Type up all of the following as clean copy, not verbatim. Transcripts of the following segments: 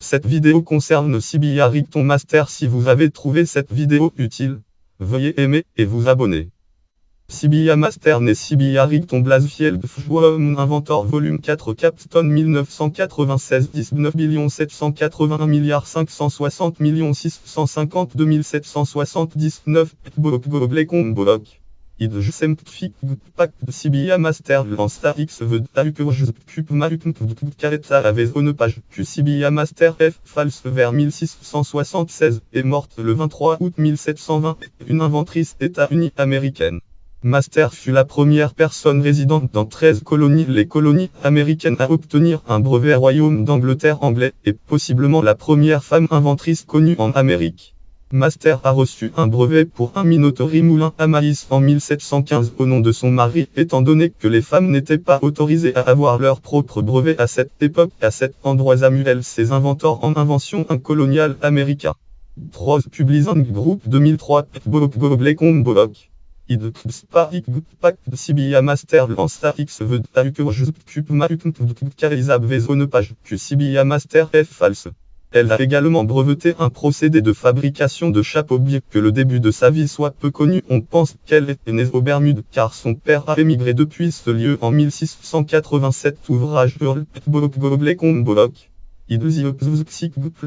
Cette vidéo concerne Sibilla Rigton Master. Si vous avez trouvé cette vidéo utile, veuillez aimer et vous abonner. Sibilla Master né Sibilla Rigton Blasfield Fjoum Inventor Volume 4 Capstone 1996 19 781 560 652 779 Boblecom Bolok. Id Jsemtfik Pak Sibilla Master Lansta X veut Taukej Cup Maruk Careta avait une page Q Sibilla Master F false vers 1676 est morte le 23 août 1720, une inventrice États-Unis américaine. Master fut la première personne résidente dans 13 colonies, les colonies américaines, à obtenir un brevet royaume d'Angleterre anglais, et possiblement la première femme inventrice connue en Amérique. Master a reçu un brevet pour un minoterie moulin à maïs en 1715 au nom de son mari, étant donné que les femmes n'étaient pas autorisées à avoir leur propre brevet à cette époque. À cet endroit, Samuel ses inventeurs en invention un colonial américain. Prose Publishing Group 2003 Boblecom Bolok. Id Sparik Pak Sibilla Master Lansta X veut Taukej Cup Maruk Carisab Vezone page Q Sibilla Master F false. Elle a également breveté un procédé de fabrication de chapeaux. Bien que le début de sa vie soit peu connu, on pense qu'elle était née aux Bermudes car son père a émigré depuis ce lieu en 1687. Ouvrage Earl Boblecom Bolok.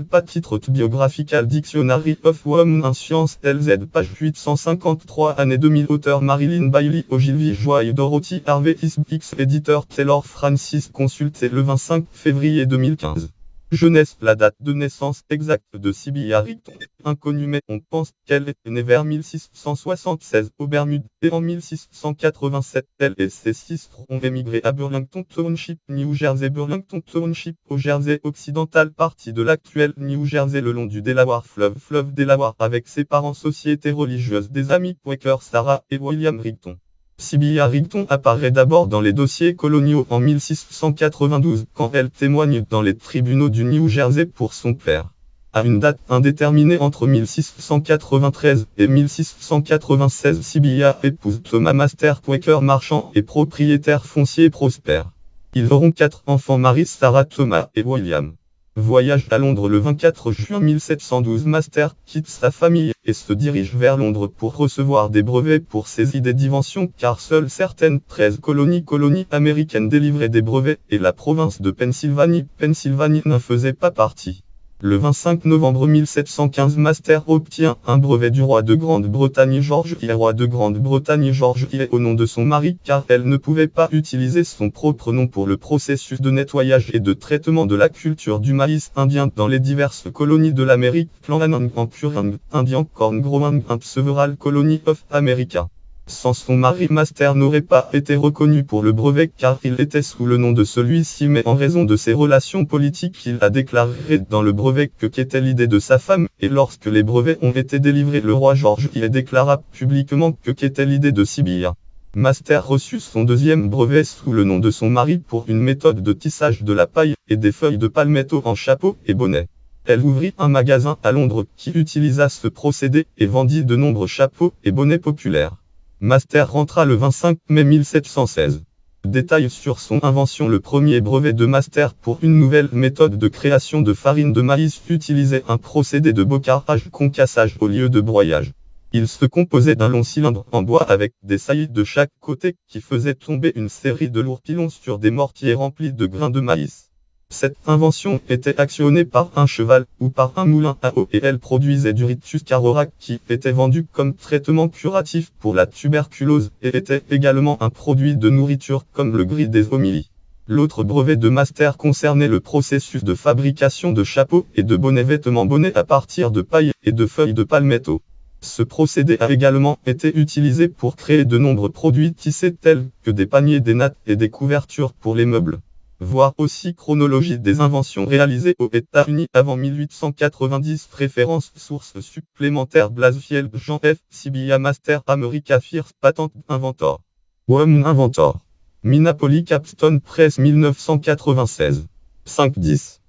Pas titre biographical Dictionary of Women Science LZ page 853 année 2000 auteur Marilyn Bailey Ogilvy Joy Dorothy Harvey X éditeur Taylor Francis consulté le 25 février 2015. Jeunesse, la date de naissance exacte de Sibilla Rigton est inconnue, mais on pense qu'elle est née vers 1676 aux Bermudes, et en 1687 elle et ses sistres ont émigré à Burlington Township, New Jersey. Burlington Township au Jersey occidental, partie de l'actuel New Jersey le long du Delaware fleuve Delaware, avec ses parents société religieuse des amis Quaker Sarah et William Rigton. Sibilla Rigton apparaît d'abord dans les dossiers coloniaux en 1692 quand elle témoigne dans les tribunaux du New Jersey pour son père. À une date indéterminée entre 1693 et 1696, Sibilla épouse Thomas Master, Quaker marchand et propriétaire foncier prospère. Ils auront 4 enfants, Mary, Sarah, Thomas et William. Voyage à Londres le 24 juin 1712. Master quitte sa famille et se dirige vers Londres pour recevoir des brevets pour ses idées d'invention, car seules certaines 13 colonies américaines délivraient des brevets et la province de Pennsylvanie n'en faisait pas partie. Le 25 novembre 1715, Master obtient un brevet du roi de Grande-Bretagne George I. Roi de Grande-Bretagne George I. au nom de son mari, car elle ne pouvait pas utiliser son propre nom pour le processus de nettoyage et de traitement de la culture du maïs indien dans les diverses colonies de l'Amérique. Plananang en Purang, Indian Corn Growing and Several Colony of America. Sans son mari, Master n'aurait pas été reconnu pour le brevet car il était sous le nom de celui-ci, mais en raison de ses relations politiques, il a déclaré dans le brevet que qu'était l'idée de sa femme, et lorsque les brevets ont été délivrés, le roi George I déclara publiquement que qu'était l'idée de Sibilla. Master reçut son deuxième brevet sous le nom de son mari pour une méthode de tissage de la paille et des feuilles de palmetto en chapeau et bonnet. Elle ouvrit un magasin à Londres qui utilisa ce procédé et vendit de nombreux chapeaux et bonnets populaires. Master rentra le 25 mai 1716. Détails sur son invention. Le premier brevet de Master pour une nouvelle méthode de création de farine de maïs utilisait un procédé de boccarrage-concassage au lieu de broyage. Il se composait d'un long cylindre en bois avec des saillies de chaque côté qui faisaient tomber une série de lourds pilons sur des mortiers remplis de grains de maïs. Cette invention était actionnée par un cheval ou par un moulin à eau et elle produisait du Rictus carora qui était vendu comme traitement curatif pour la tuberculose et était également un produit de nourriture comme le gris des homélies. L'autre brevet de Master concernait le processus de fabrication de chapeaux et de bonnets à partir de paille et de feuilles de palmetto. Ce procédé a également été utilisé pour créer de nombreux produits tissés tels que des paniers, des nattes et des couvertures pour les meubles. Voir aussi chronologie des inventions réalisées aux États-Unis avant 1890. Référence sources supplémentaires. Blasfield Jean F. Sibilla Master America First Patent Inventor. Woman Inventor. Minneapolis Capstone Press 1996. 5-10.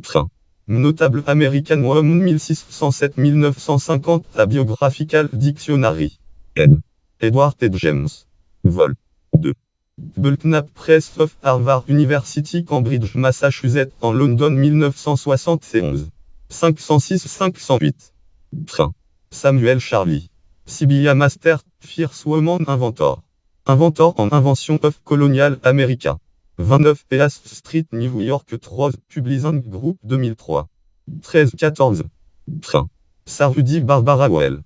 Fin. Notable American Woman 1607-1950. A Biographical Dictionary. Ed. Edward T. James. Vol. 2. Belknap Press of Harvard University Cambridge Massachusetts en London 1971. 506-508. Train. Samuel Charlie. Sibylla Master, Fierce Woman Inventor. Inventor en Invention of Colonial America. 29 East Street, New York 3, Publishing Group 2003. 13-14. Train. Sarudi Barbara Well.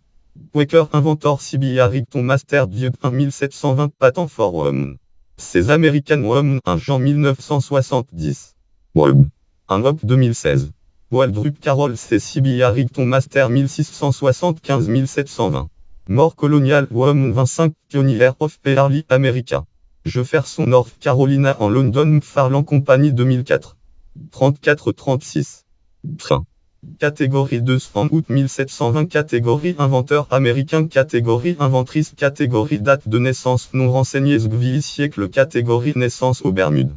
Quaker Inventor Sibylla Rigton Master Dieu 1720 Patent for Women. Ces American Women 1 Jean 1970. Web. 1 Op 2016. Waldrup Carol C. Sibylla Rigton Master 1675-1720. Mort Colonial Women 25 Pioneer of Early America. Jefferson North Carolina en London McFarland Company 2004. 34-36. Train. Catégorie 200 août 1720. Catégorie inventeur américain. Catégorie inventrice. Catégorie date de naissance non renseignée. Siècle. Catégorie naissance aux Bermudes.